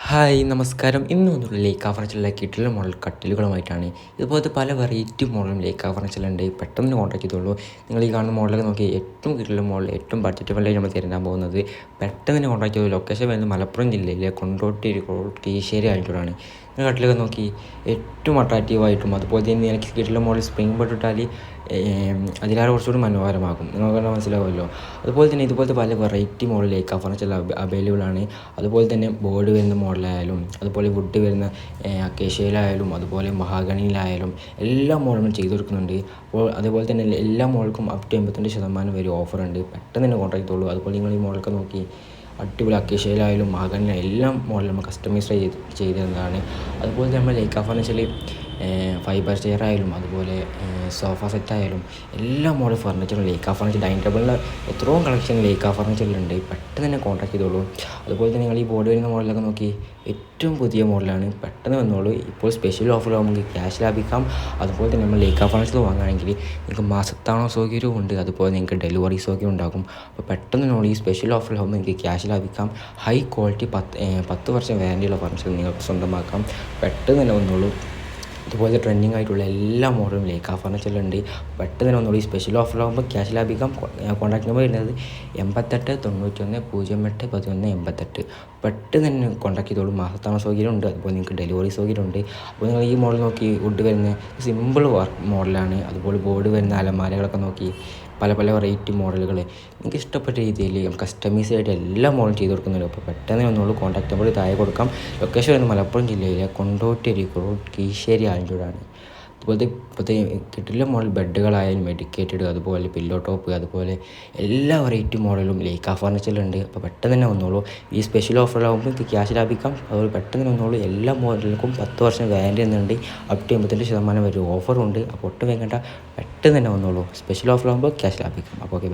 Hi നമസ്കാരം. ഇന്ന് വന്നിട്ടുള്ള ലേക്കാ ഫർണിച്ചറിലെ കിടിലൻ മോഡൽ കട്ടിലുകളുമായിട്ടാണ്. ഇതുപോലത്തെ പല വെറൈറ്റി മോഡലും ലേക്കാ ഫർണിച്ചറിലുണ്ട്. പെട്ടെന്ന് കോൺടാക്ട് ചെയ്തോളൂ. നിങ്ങൾ ഈ കാണുന്ന മോഡലൊക്കെ നോക്കി ഏറ്റവും കിടിലൻ മോഡൽ, ഏറ്റവും ബഡ്ജറ്റ് ഫ്രണ്ട്ലി നമ്മൾ തരാൻ പോകുന്നത്. പെട്ടെന്ന് തന്നെ കോൺടാക്ട് ചെയ്തു. ലൊക്കേഷൻ വരുന്നത് മലപ്പുറം ജില്ലയിലെ കൊണ്ടോട്ടി കീശ്ശേരി ആയിട്ടാണ്. നിങ്ങൾ കട്ടിലൊക്കെ നോക്കി ഏറ്റവും അട്രാക്റ്റീവായിട്ടും അതുപോലെ തന്നെ എനിക്ക് കിടിലൻ മോഡൽ സ്പ്രിംഗ് ബെഡ് ഇട്ടാൽ അതിലേറെ കുറച്ചുകൂടി മനോഹരമാകും. നിങ്ങൾക്ക് മനസ്സിലാവുമല്ലോ. അതുപോലെ തന്നെ ഇതുപോലത്തെ പല വെറൈറ്റി മോഡൽ ലേക്കാ ഫർണിച്ചർ അവൈലബിൾ ആണ്. അതുപോലെ തന്നെ ബോർഡ് വരുന്ന മോഡലായാലും അതുപോലെ വുഡ് വരുന്ന അക്കേഷ്യയിലായാലും അതുപോലെ മഹാഗണിയിലായാലും എല്ലാ മോഡലും ചെയ്തു കൊടുക്കുന്നുണ്ട്. അപ്പോൾ അതുപോലെ തന്നെ എല്ലാ മോഡൽക്കും അപ് ടു 85% വരെ ഓഫറുണ്ട്. പെട്ടെന്ന് തന്നെ കോൺടാക്ട് ചെയ്തോളൂ. അതുപോലെ നിങ്ങൾ ഈ മോഡലൊക്കെ നോക്കി അടിപൊളി അക്കേഷ്യയിലായാലും മഹാഗണിയിലായാലും എല്ലാ മോഡലും നമ്മൾ കസ്റ്റമൈസ് ചെയ്ത് തരുന്നതാണ്. അതുപോലെ നമ്മൾ ലേക്കാ ഫർണിച്ചറിൽ ഫൈബർ ചെയർ ആയാലും അതുപോലെ സോഫ സെറ്റ് ആയാലും എല്ലാ മോഡൽ ഫർണിച്ചറും ലേക്കാ ഫർണിച്ചർ ഡൈനിങ് ടേബിളിൽ എത്രയോ കളക്ഷൻ ലേക്കാ ഫർണിച്ചറിലുണ്ട്. പെട്ടെന്ന് തന്നെ കോൺടാക്ട് ചെയ്തോളൂ. അതുപോലെ തന്നെ നിങ്ങൾ ഈ ബോർഡ് വരുന്ന മോഡലൊക്കെ നോക്കി ഏറ്റവും പുതിയ മോഡലാണ്. പെട്ടെന്ന് വന്നോളൂ. ഇപ്പോൾ സ്പെഷ്യൽ ഓഫർ നമുക്ക് ക്യാഷ് ലാഭിക്കാം. അതുപോലെ തന്നെ നമ്മൾ ലേക്കാ ഫർണിച്ചർ വാങ്ങുകയാണെങ്കിൽ നിങ്ങൾക്ക് മാസത്താണോ സൗകര്യവും ഉണ്ട്. അതുപോലെ നിങ്ങൾക്ക് ഡെലിവറി സൗകര്യം ഉണ്ടാകും. അപ്പോൾ പെട്ടെന്ന് നമ്മൾ ഈ സ്പെഷ്യൽ ഓഫറിലാകുമ്പോൾ നിങ്ങൾക്ക് ക്യാഷ് ലാഭിക്കാം. ഹൈ ക്വാളിറ്റി 10 വർഷം വാറൻറ്റിയുള്ള ഫർണിച്ചർ നിങ്ങൾക്ക് സ്വന്തമാക്കാം. പെട്ടെന്ന് തന്നെ വന്നോളൂ. അതുപോലെ ട്രെൻഡിങ് ആയിട്ടുള്ള എല്ലാ മോഡലും ലേക്കാ ഫർണിച്ചറിലുണ്ട്. പെട്ടെന്ന് തന്നെ വന്നോളൂ. ഈ സ്പെഷ്യൽ ഓഫറിലാകുമ്പോൾ ക്യാഷ് ലാഭിക്കാം. കോൺടാക്ട് നമ്പർ വരുന്നത് 88 91 08 11 88. പെട്ടെന്ന് തന്നെ കോൺടാക്ട് ചെയ്തോളൂ. മാസത്താണോ സൗകര്യം ഉണ്ട്. അതുപോലെ നിങ്ങൾക്ക് ഡെലിവറി സൗകര്യം ഉണ്ട്. അപ്പോൾ നിങ്ങൾ ഈ മോഡൽ നോക്കി വുഡ് വരുന്ന സിമ്പിൾ വർക്ക് മോഡലാണ്. അതുപോലെ ബോർഡ് വരുന്ന അലമാരകളൊക്കെ നോക്കി പല വെറൈറ്റി മോഡലുകൾ നിങ്ങൾക്ക് ഇഷ്ടപ്പെട്ട രീതിയിൽ കസ്റ്റമൈസ് ആയിട്ട് എല്ലാ മോഡലും ചെയ്ത് കൊടുക്കുന്നുണ്ട്. അപ്പോൾ പെട്ടെന്ന് വന്നോളൂ. കോൺടാക്ട് നമ്പർ താഴെ കൊടുക്കാം. ലൊക്കേഷൻ വരുന്നത് മലപ്പുറം ജില്ലയിലെ കൊണ്ടോട്ടി കീശ്ശേരി ആയിട്ടാണ്. ഇപ്പോഴത്തെ കിട്ടില്ല മോഡൽ ബെഡുകളായാലും മെഡിക്കേറ്റഡ് അതുപോലെ പില്ലോ ടോപ്പ് അതുപോലെ എല്ലാ വെറൈറ്റി മോഡലും ലേക്കാ ഫർണിച്ചറിലുണ്ട്. അപ്പോൾ പെട്ടെന്ന് തന്നെ വന്നോളൂ. ഈ സ്പെഷ്യൽ ഓഫറിലാകുമ്പോൾ ഇത് ക്യാഷ് ലാഭിക്കാം. അതുപോലെ പെട്ടെന്ന് തന്നെ വന്നോളൂ. എല്ലാ മോഡലുകൾക്കും 10 വർഷം വാറൻറ്റി എന്നുണ്ട്. അപ് ടു 85% വരെ ഓഫറുണ്ട്. അപ്പോൾ ഒട്ടും വേണ്ട, പെട്ടെന്ന് തന്നെ വന്നോളൂ. സ്പെഷ്യൽ ഓഫറിലാകുമ്പോൾ ക്യാഷ് ലാഭിക്കാം. അപ്പോൾ ഓക്കെ.